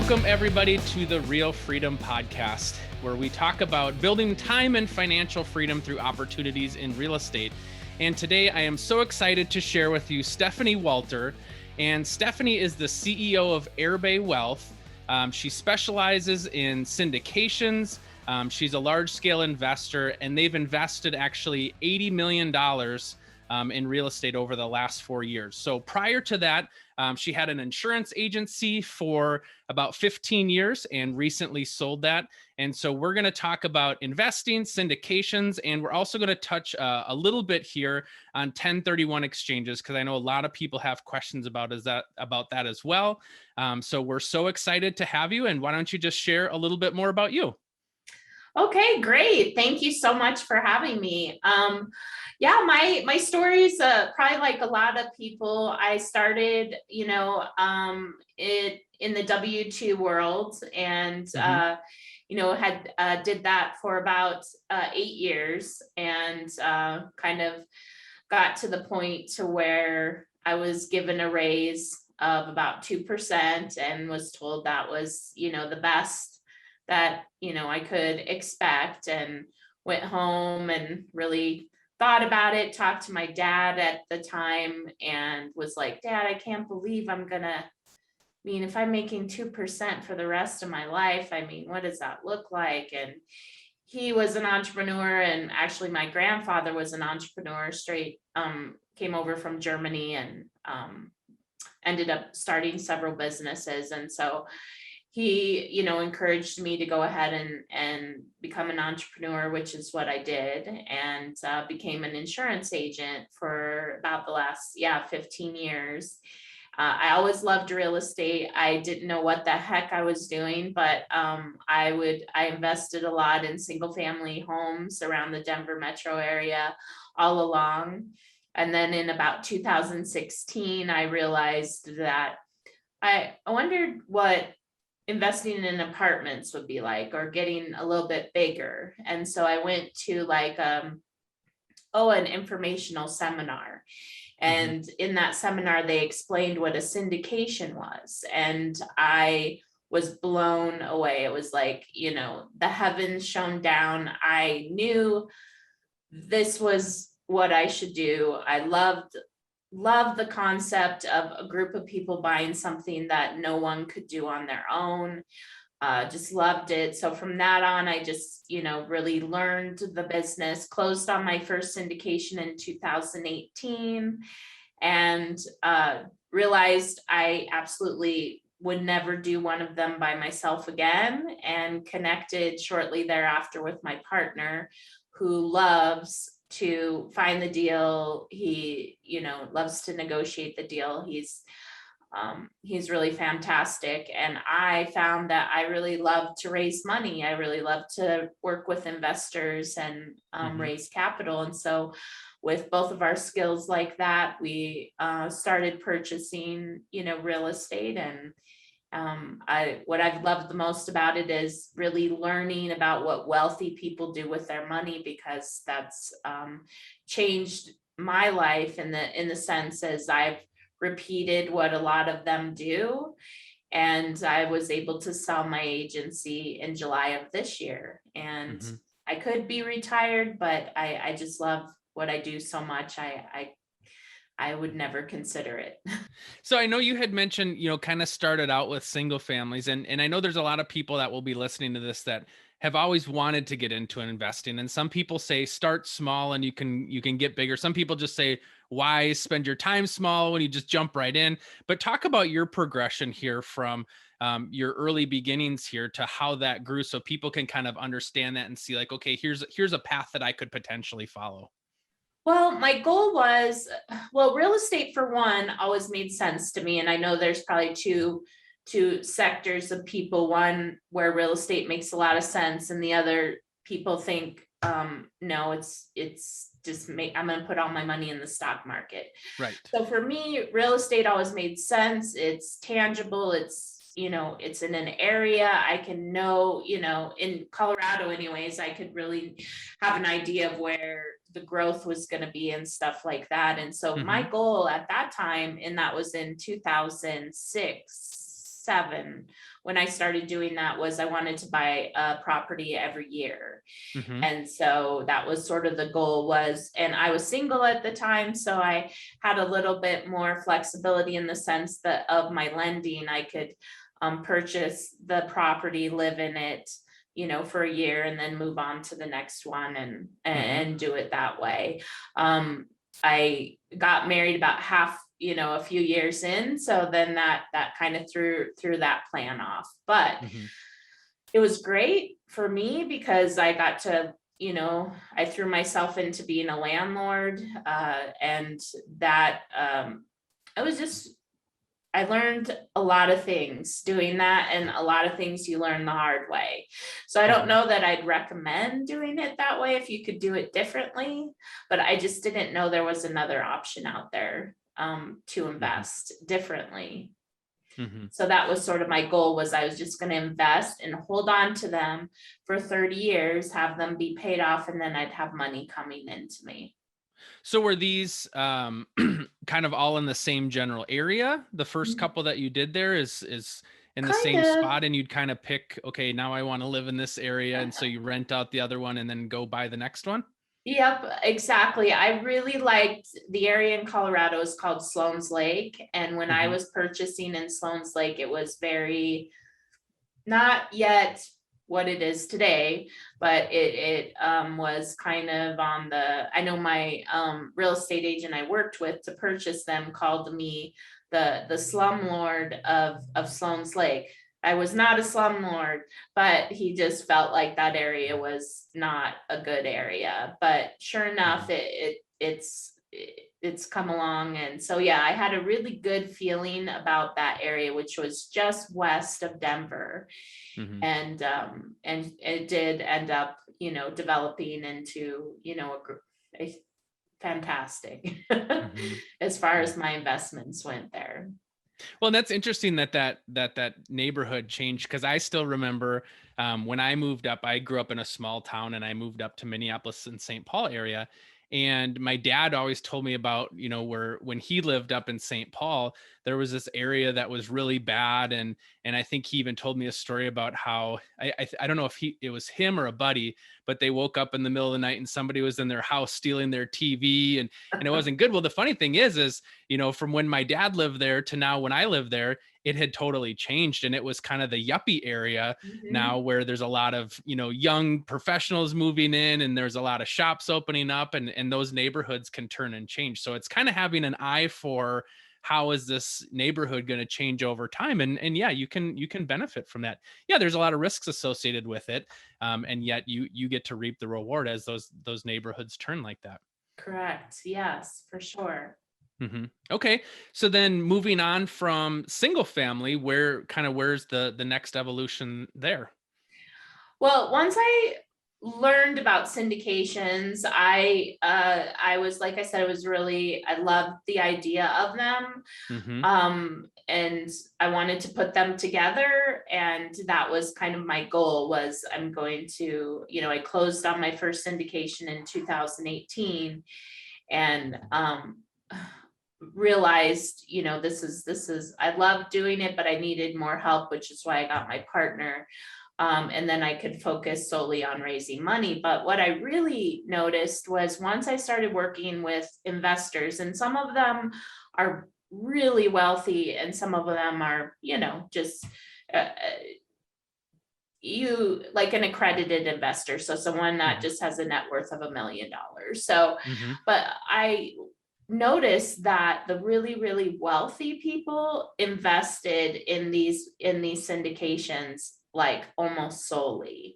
Welcome everybody to the Real Freedom Podcast, where we talk about building time and financial freedom through opportunities in real estate. And today I am so excited to share with you Stephanie Walter. And Stephanie is the CEO of Erbe Wealth. She specializes in syndications. She's a large-scale investor, and they've invested actually $80 million in real estate over the last 4 years. So prior to that, she had an insurance agency for about 15 years and recently sold that. And so we're going to talk about investing, syndications, and we're also going to touch a little bit here on 1031 exchanges, because I know a lot of people have questions about that as well. So we're so excited to have you. And why don't you just share a little bit more about you? Okay, great. Thank you so much for having me. My story is probably like a lot of people. I started, in the W-2 world, and did that for about 8 years, and kind of got to the point to where I was given a raise of about 2% and was told that was, the best that, I could expect, and went home and really thought about it, talked to my dad at the time and was like, Dad, I can't believe if I'm making 2% for the rest of my life, what does that look like? And he was an entrepreneur, and actually my grandfather was an entrepreneur, came over from Germany and ended up starting several businesses. And so he, encouraged me to go ahead and become an entrepreneur, which is what I did, and became an insurance agent for about the last, 15 years. I always loved real estate. I didn't know what the heck I was doing, but I invested a lot in single family homes around the Denver metro area all along. And then in about 2016, I realized that I wondered what investing in apartments would be like, or getting a little bit bigger. And so I went to an informational seminar. And in that seminar, they explained what a syndication was. And I was blown away. It was like, the heavens shone down. I knew this was what I should do. I loved the concept of a group of people buying something that no one could do on their own. Just loved it. So from that on, I just, really learned the business, closed on my first syndication in 2018, and realized I absolutely would never do one of them by myself again, and connected shortly thereafter with my partner, who loves to find the deal. He, loves to negotiate the deal. He's really fantastic. And I found that I really love to raise money. I really love to work with investors and raise capital. And so with both of our skills like that, we started purchasing, real estate. And what I've loved the most about it is really learning about what wealthy people do with their money, because that's changed my life in the sense as I've repeated what a lot of them do. And I was able to sell my agency in July of this year. And I could be retired, but I just love what I do so much. I would never consider it. So I know you had mentioned, kind of started out with single families, and I know there's a lot of people that will be listening to this that have always wanted to get into investing. And some people say start small and you can get bigger. Some people just say, why spend your time small when you just jump right in? But talk about your progression here from your early beginnings here to how that grew, so people can kind of understand that and see like, okay, here's a path that I could potentially follow. Well, my goal was, real estate for one always made sense to me. And I know there's probably two sectors of people, one where real estate makes a lot of sense, and the other people think, no, it's just I'm going to put all my money in the stock market. Right. So for me, real estate always made sense. It's tangible. It's in an area I can know, in Colorado anyways, I could really have an idea of where the growth was going to be and stuff like that. And so my goal at that time, and that was in 2006, 2007 when I started doing that, was I wanted to buy a property every year. Mm-hmm. And so that was sort of the goal was, and I was single at the time, so I had a little bit more flexibility in the sense that of my lending, I could purchase the property, live in it, for a year and then move on to the next one and do it that way. I got married about a few years in. So then that kind of threw that plan off. But it was great for me because I got to, I threw myself into being a landlord, and that I learned a lot of things doing that, and a lot of things you learn the hard way. So I don't know that I'd recommend doing it that way if you could do it differently, but I just didn't know there was another option out there to invest differently. So that was sort of my goal, was I was just going to invest and hold on to them for 30 years, have them be paid off, and then I'd have money coming into me. So were these kind of all in the same general area? The first couple that you did there is in the Kind same of. spot, and you'd kind of pick, okay, now I want to live in this area, and so you rent out the other one and then go buy the next one? Yep, exactly. I really liked the area in Colorado is called Sloan's Lake. And when I was purchasing in Sloan's Lake, it was very not yet what it is today, but it was kind of on the, I know my real estate agent I worked with to purchase them called me the slumlord of Sloan's Lake. I was not a slumlord, but he just felt like that area was not a good area. But sure enough, it's come along. And so, yeah, I had a really good feeling about that area, which was just west of Denver. And it did end up, developing into, a fantastic as far as my investments went there. Well, that's interesting that neighborhood changed, because I still remember when I moved up. I grew up in a small town, and I moved up to Minneapolis and St. Paul area. And my dad always told me about, where when he lived up in St. Paul, there was this area that was really bad. And I think he even told me a story about how I don't know if it was him or a buddy, but they woke up in the middle of the night and somebody was in their house stealing their TV, and it wasn't good. Well, the funny thing is, from when my dad lived there to now when I live there, it had totally changed. And it was kind of the yuppie area now, where there's a lot of, young professionals moving in, and there's a lot of shops opening up, and those neighborhoods can turn and change. So it's kind of having an eye for how is this neighborhood going to change over time. And yeah, you can benefit from that. Yeah, there's a lot of risks associated with it. And yet you get to reap the reward as those neighborhoods turn like that. Correct. Yes, for sure. Okay. So then moving on from single family, where's the next evolution there? Well, once I learned about syndications, I was, like I said, I loved the idea of them. And I wanted to put them together. And that was kind of my goal, was I'm going to, I closed on my first syndication in 2018, and realized, this is, I love doing it, but I needed more help, which is why I got my partner. And then I could focus solely on raising money. But what I really noticed was, once I started working with investors, and some of them are really wealthy and some of them are, just you like an accredited investor. So someone that just has a net worth of $1 million. So, but I noticed that the really, really wealthy people invested in these syndications like almost solely.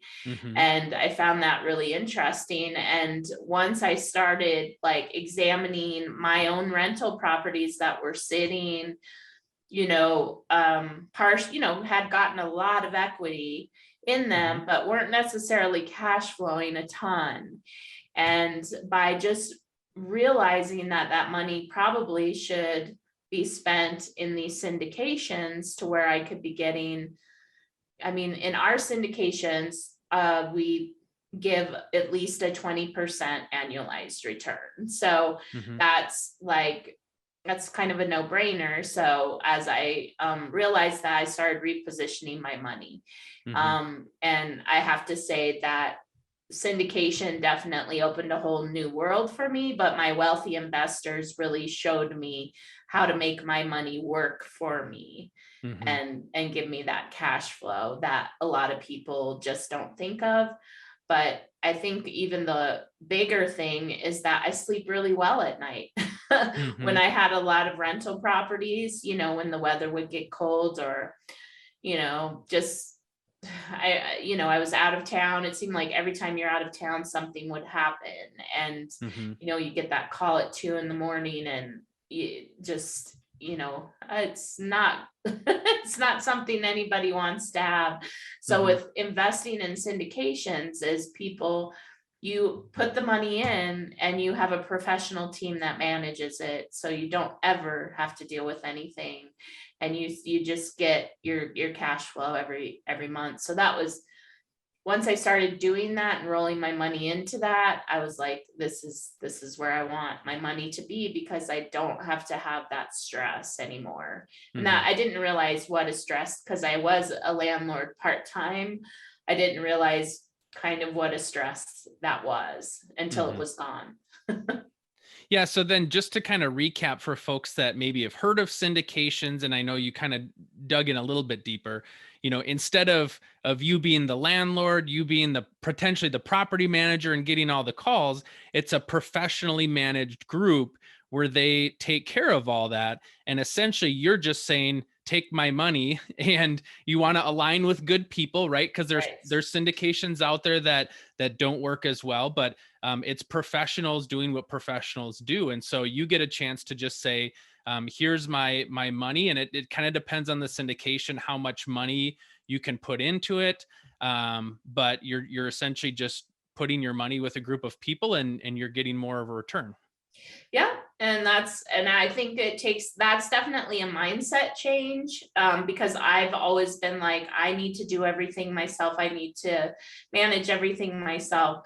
And I found that really interesting. And once I started like examining my own rental properties that were sitting, had gotten a lot of equity in them, but weren't necessarily cash flowing a ton. And by just realizing that money probably should be spent in these syndications, to where I could be getting, in our syndications, we give at least a 20% annualized return. So that's like that's kind of a no-brainer. So as I realized that, I started repositioning my money. Mm-hmm. And I have to say that syndication definitely opened a whole new world for me, but my wealthy investors really showed me how to make my money work for me Mm-hmm. and give me that cash flow that a lot of people just don't think of. But I think even the bigger thing is that I sleep really well at night. Mm-hmm. When I had a lot of rental properties, when the weather would get cold, or just I was out of town. It seemed like every time you're out of town, something would happen. And, Mm-hmm. you get that call at 2 a.m, and you just, it's not, it's not something anybody wants to have. So Mm-hmm. with investing in syndications is you put the money in and you have a professional team that manages it. So you don't ever have to deal with anything, and you just get your cash flow every month. So that was, once I started doing that and rolling my money into that, I was like, this is where I want my money to be, because I don't have to have that stress anymore. And Mm-hmm. that I didn't realize what a stress, because I was a landlord part-time. I didn't realize kind of what a stress that was until it Mm-hmm. was gone. Yeah. So then just to kind of recap for folks that maybe have heard of syndications, and I know you kind of dug in a little bit deeper, instead of you being the landlord, you being the potentially the property manager and getting all the calls, it's a professionally managed group where they take care of all that. And essentially you're just saying, take my money, and you want to align with good people, right? Because there's Right. there's syndications out there that don't work as well, but it's professionals doing what professionals do. And so you get a chance to just say, here's my money. And it kind of depends on the syndication, how much money you can put into it. But you're essentially just putting your money with a group of people, and you're getting more of a return. Yeah. And I think that's definitely a mindset change, because I've always been like, I need to do everything myself. I need to manage everything myself.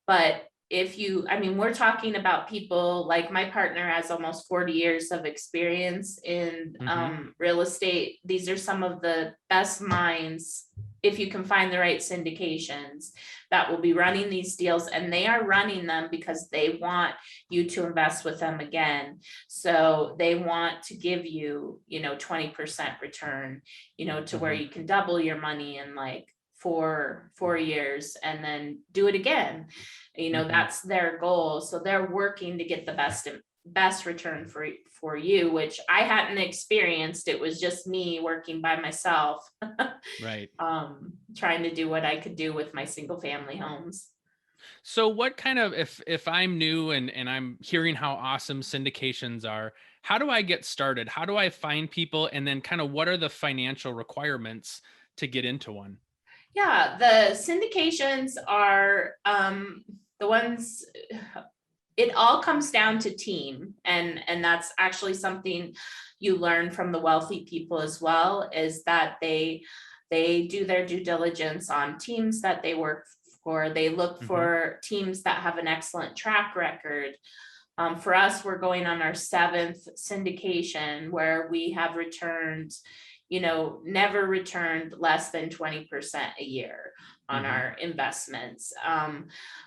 But we're talking about people like my partner has almost 40 years of experience in Mm-hmm. real estate. These are some of the best minds, if you can find the right syndications, that will be running these deals, and they are running them because they want you to invest with them again. So they want to give you, 20% return, to where Mm-hmm. you can double your money in like 4 years and then do it again. Mm-hmm. That's their goal. So they're working to get the best return for you, which I hadn't experienced. It was just me working by myself, Right. trying to do what I could do with my single family homes. So what kind of, if I'm new and I'm hearing how awesome syndications are, how do I get started? How do I find people? And then kind of what are the financial requirements to get into one? Yeah, the syndications are the ones. It all comes down to team, and that's actually something you learn from the wealthy people as well, is that they do their due diligence on teams that they work for. They look Mm-hmm. for teams that have an excellent track record. For us, we're going on our 7th syndication, where we have returned, never returned less than 20% a year on Mm-hmm. our investments.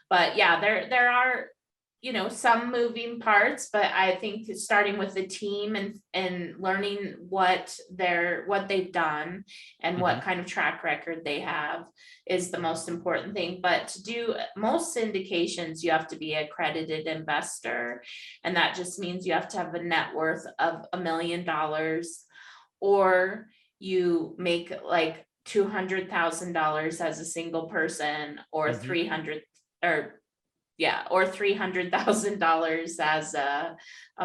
But yeah, there are, some moving parts, but I think starting with the team and learning what they've done and Mm-hmm. what kind of track record they have is the most important thing. But to do most syndications, you have to be an accredited investor, and that just means you have to have a net worth of $1 million, or you make like $200,000 as a single person, or Mm-hmm. 300, or yeah, or $300,000 as a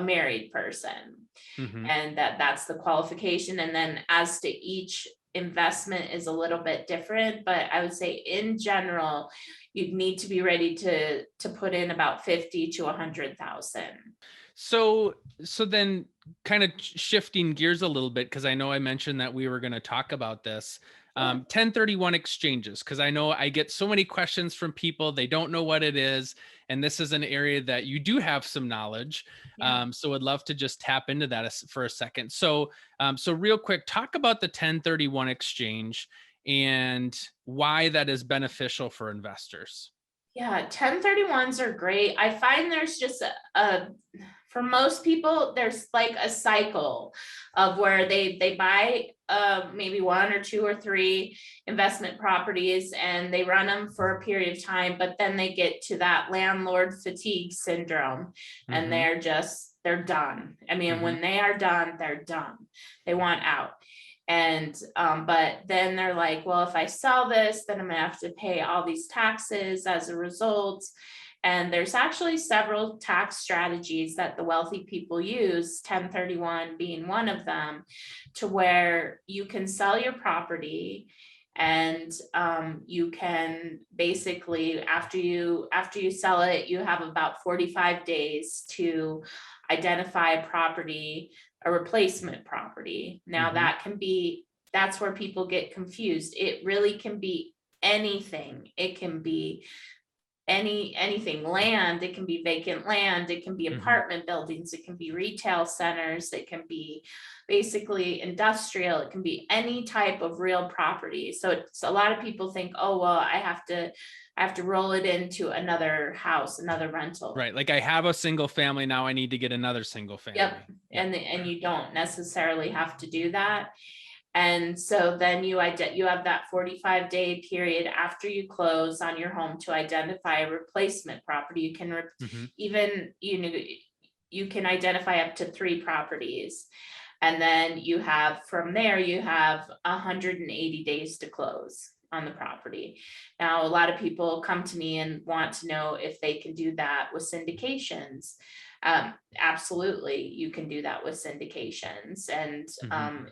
married person. Mm-hmm. And that's the qualification. And then as to each investment is a little bit different, but I would say in general, you'd need to be ready to put in about 50 to 100,000. So then kind of shifting gears a little bit, because I know I mentioned that we were going to talk about this. Yeah. 1031 exchanges, because I know I get so many questions from people. They don't know what it is. And this is an area that you do have some knowledge. Yeah. So I'd love to just tap into that for a second. So real quick, talk about the 1031 exchange and why that is beneficial for investors. Yeah, 1031s are great. I find there's just for most people, there's like a cycle of where they buy maybe one or two or three investment properties and they run them for a period of time, but then they get to that landlord fatigue syndrome and Mm-hmm. they're done. I mean, Mm-hmm. when they are done, they're done. They want out. And but then they're like, well, if I sell this, then I'm gonna have to pay all these taxes as a result. And there's actually several tax strategies that the wealthy people use, 1031 being one of them, to where you can sell your property and you can basically after you sell it, you have about 45 days to identify a property, a replacement property. Now Mm-hmm. that's where people get confused. It really can be anything. It can be anything, land, it can be vacant land, it can be Mm-hmm. apartment buildings, it can be retail centers, it can be basically industrial, it can be any type of real property. So it's a lot of people think, oh well, I have to roll it into another house, another rental. Right. Like I have a single family. Now I need to get another single Yep. family. Yep. And you don't necessarily have to do that. And so then you have that 45-day period after you close on your home to identify a replacement property. You can Mm-hmm. even, you can identify up to 3 properties. And then from there, you have 180 days to close on the property. Now, a lot of people come to me and want to know if they can do that with syndications. Absolutely, you can do that with syndications, and Mm-hmm.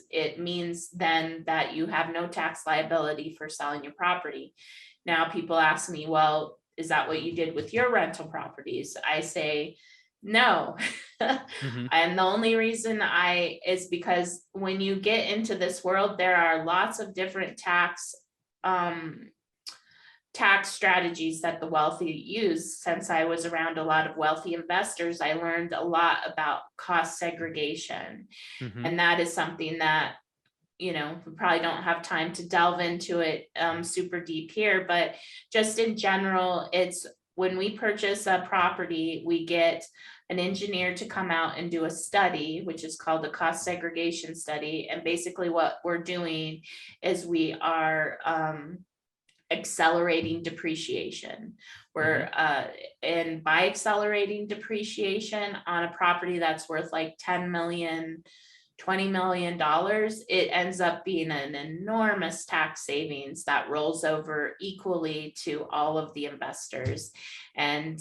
it means then that you have no tax liability for selling your property. Now, people ask me, well, is that what you did with your rental properties? I say, no. Mm-hmm. And the only reason is because when you get into this world, there are lots of different tax strategies that the wealthy use. Since I was around a lot of wealthy investors, I learned a lot about cost segregation. Mm-hmm. And that is something that, we probably don't have time to delve into it super deep here, but just in general, it's when we purchase a property, we get an engineer to come out and do a study, which is called the cost segregation study. And basically what we're doing is we are accelerating depreciation. And by accelerating depreciation on a property that's worth like 10 million, $20 million, it ends up being an enormous tax savings that rolls over equally to all of the investors. And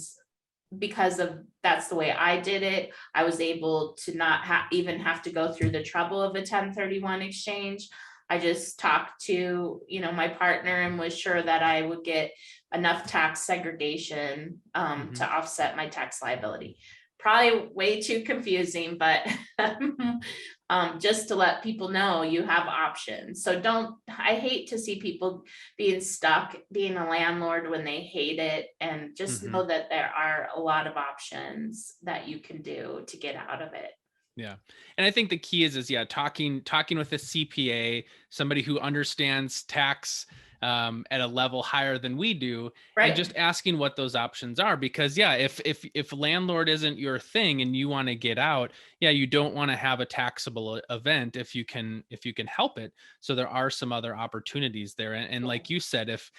because of that's the way I did it, I was able to not even have to go through the trouble of a 1031 exchange. I just talked to, my partner and was sure that I would get enough tax segregation Mm-hmm. to offset my tax liability. Probably way too confusing, but just to let people know you have options. So I hate to see people being stuck being a landlord when they hate it, and just Mm-hmm. know that there are a lot of options that you can do to get out of it. Yeah. And I think the key is yeah, talking with a CPA, somebody who understands tax at a level higher than we do, and Right. just asking what those options are. Because yeah, if landlord isn't your thing and you want to get out, yeah, you don't want to have a taxable event if you can help it. So there are some other opportunities there. And like you said, if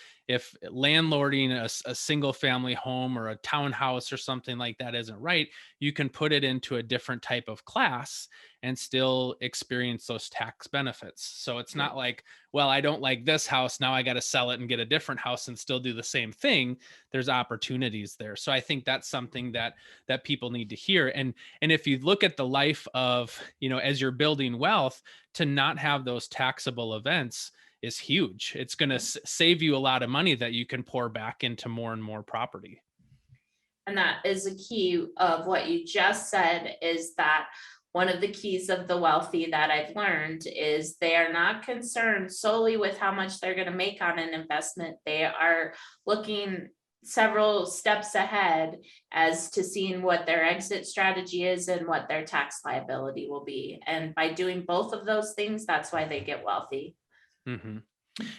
landlording a single family home or a townhouse or something like that isn't right, you can put it into a different type of class and still experience those tax benefits. So it's not like, well, I don't like this house, now I got to sell it and get a different house and still do the same thing. There's opportunities there. So I think that's something that people need to hear. And if you look at the life of, as you're building wealth, to not have those taxable events is huge. It's going to save you a lot of money that you can pour back into more and more property. And that is a key of what you just said, is that one of the keys of the wealthy that I've learned is they are not concerned solely with how much they're going to make on an investment. They are looking several steps ahead as to seeing what their exit strategy is and what their tax liability will be. And by doing both of those things, that's why they get wealthy. Mm-hmm.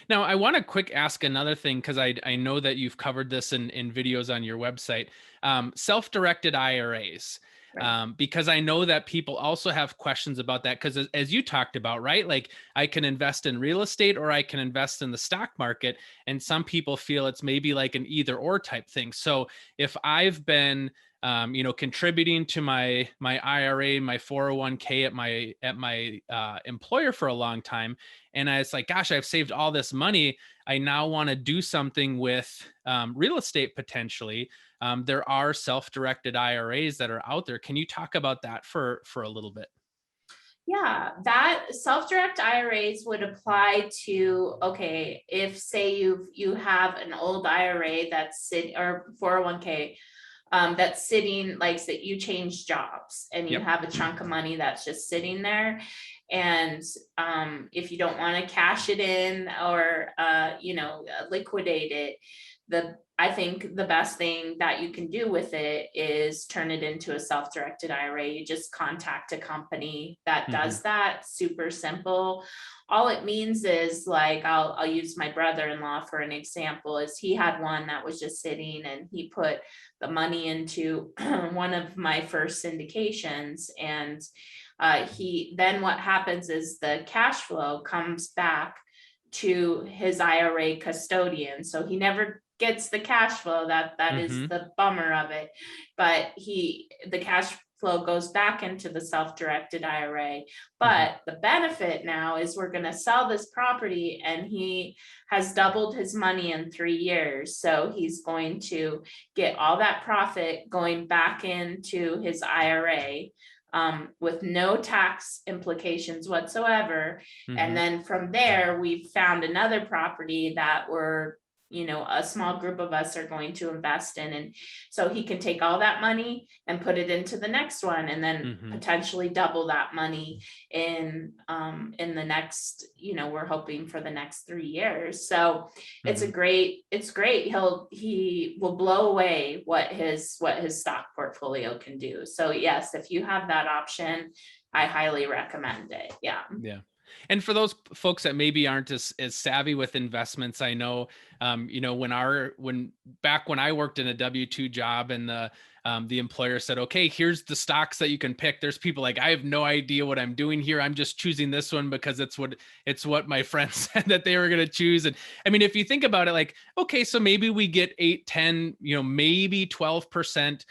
Now, I want to quick ask another thing, because I know that you've covered this in videos on your website, self-directed IRAs, Right. because I know that people also have questions about that, because as you talked about, right, like I can invest in real estate or I can invest in the stock market. And some people feel it's maybe like an either or type thing. So if I've been contributing to my IRA, my 401k at my employer for a long time, and it's like, gosh, I've saved all this money. I now want to do something with real estate potentially. There are self-directed IRAs that are out there. Can you talk about that for a little bit? Yeah, that self-direct IRAs would apply to, okay, if say you have an old IRA that's or 401k that's sitting, like that you change jobs and you Yep. have a chunk of money that's just sitting there. And if you don't want to cash it in or liquidate it, I think the best thing that you can do with it is turn it into a self-directed IRA. You just contact a company that does that. Super simple. All it means is, like, I'll use my brother-in-law for an example, is he had one that was just sitting and he put the money into one of my first syndications. And then what happens is the cash flow comes back to his IRA custodian. So he never gets the cash flow. That is the bummer of it. But the cash flow goes back into the self-directed IRA. But the benefit now is we're going to sell this property, and he has doubled his money in 3 years. So he's going to get all that profit going back into his IRA. With no tax implications whatsoever. And then from there, we've found another property that a small group of us are going to invest in. And so he can take all that money and put it into the next one, and then potentially double that money in the next, we're hoping for the next 3 years. So it's great. He will blow away what his stock portfolio can do. So yes, if you have that option, I highly recommend it. Yeah. Yeah. And for those folks that maybe aren't as savvy with investments, I know, when I worked in a W-2 job, and the employer said, okay, here's the stocks that you can pick. There's people like, I have no idea what I'm doing here. I'm just choosing this one because it's what my friends said that they were going to choose. And I mean, if you think about it, like, okay, so maybe we get 8, 10, maybe 12%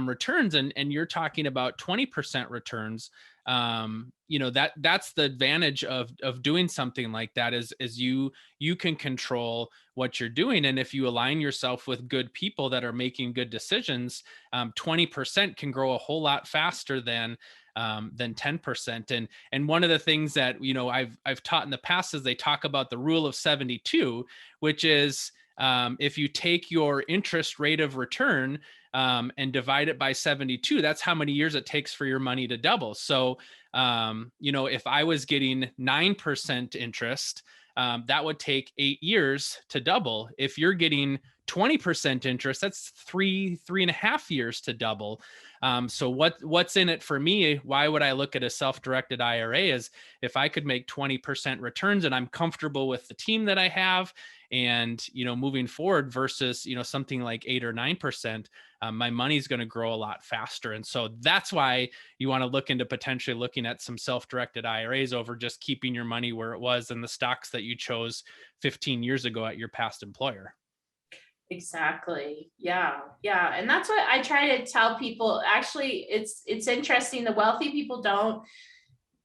returns, and you're talking about 20% returns. That's the advantage of doing something like that, is you can control what you're doing. And if you align yourself with good people that are making good decisions, 20% can grow a whole lot faster than 10%. And one of the things that, I've taught in the past is they talk about the rule of 72, which is, if you take your interest rate of return and divide it by 72, that's how many years it takes for your money to double. So, if I was getting 9% interest, that would take 8 years to double. If you're getting 20% interest, that's 3.5 years to double. So what's in it for me? Why would I look at a self-directed IRA? Is if I could make 20% returns and I'm comfortable with the team that I have, and moving forward, versus something like 8 or 9%, my money's going to grow a lot faster. And so that's why you want to look into potentially looking at some self-directed IRAs over just keeping your money where it was in the stocks that you chose 15 years ago at your past employer. Exactly. Yeah. Yeah. And that's what I try to tell people. Actually, it's interesting. The wealthy people don't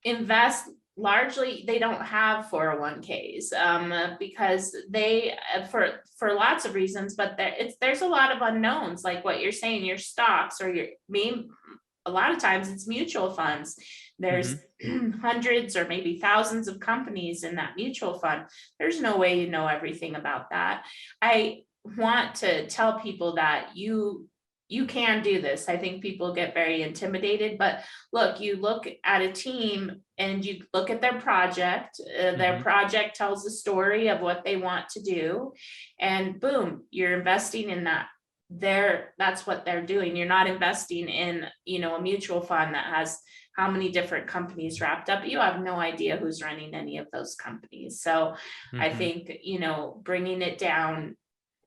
invest largely. They don't have 401ks because they, for lots of reasons, but there's a lot of unknowns, like what you're saying, your stocks or a lot of times it's mutual funds. There's hundreds or maybe thousands of companies in that mutual fund. There's no way you know everything about that. I want to tell people that you you can do this. I think people get very intimidated, but look, you look at a team and you look at their project. Their project tells the story of what they want to do, and boom, you're investing in that. That's what they're doing. You're not investing in, a mutual fund that has how many different companies wrapped up. You have no idea who's running any of those companies. So I think, bringing it down,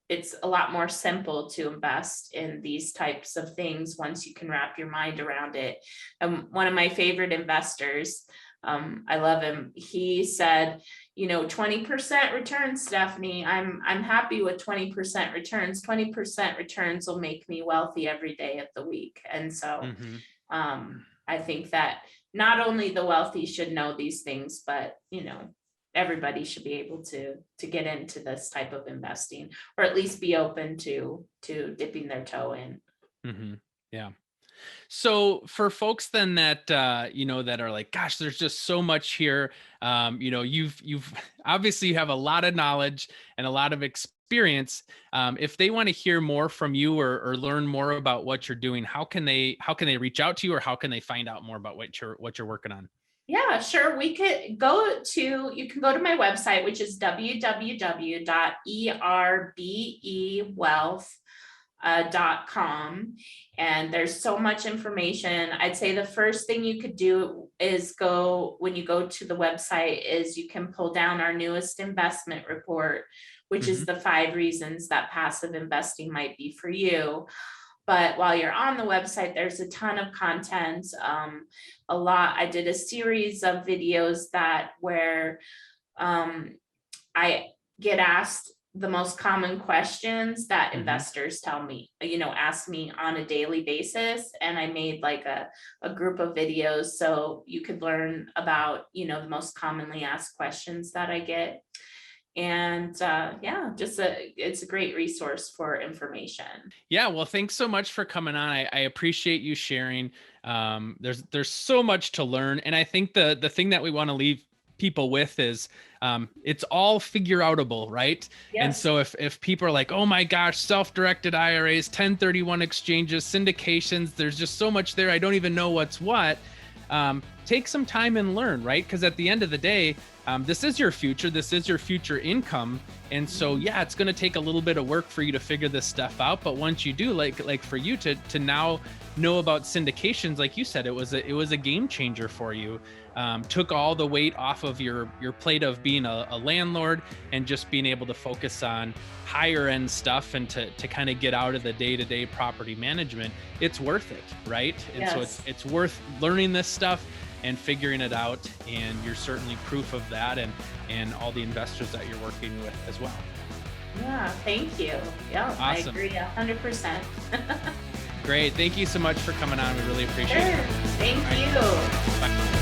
it's a lot more simple to invest in these types of things once you can wrap your mind around it. One of my favorite investors, I love him. He said, 20% returns, Stephanie. I'm happy with 20% returns. 20% returns will make me wealthy every day of the week. And so I think that not only the wealthy should know these things, but everybody should be able to get into this type of investing, or at least be open to dipping their toe in. Yeah. So for folks then that, that are like, gosh, there's just so much here. You've obviously you have a lot of knowledge and a lot of experience. If they want to hear more from you or learn more about what you're doing, how can they reach out to you, or how can they find out more about what you're working on? Yeah, sure. You can go to my website, which is www.erbewealth.com. And there's so much information. I'd say the first thing you could do is when you go to the website, is you can pull down our newest investment report, which is the 5 reasons that passive investing might be for you. But while you're on the website, there's a ton of content. I did a series of videos where I get asked the most common questions that investors ask me on a daily basis. And I made like a group of videos so you could learn about, the most commonly asked questions that I get. And it's a great resource for information. Yeah, well, thanks so much for coming on. I appreciate you sharing. There's so much to learn, and I think the thing that we want to leave people with is it's all figure outable, right? Yes. And so if people are like, oh my gosh, self-directed IRAs, 1031 exchanges, syndications, there's just so much there, I don't even know what's what. Take some time and learn, right? Because at the end of the day, this is your future. This is your future income. And so, yeah, it's going to take a little bit of work for you to figure this stuff out. But once you do, like for you to now know about syndications, like you said, it was a game changer for you. Took all the weight off of your plate of being a landlord and just being able to focus on higher end stuff and to kind of get out of the day-to-day property management. It's worth it, right? And yes. So it's worth learning this stuff and figuring it out, and you're certainly proof of that, and all the investors that you're working with as well. Yeah, thank you. Yeah, awesome. I agree 100%. Great. Thank you so much for coming on. We really appreciate it. Thank you. Bye.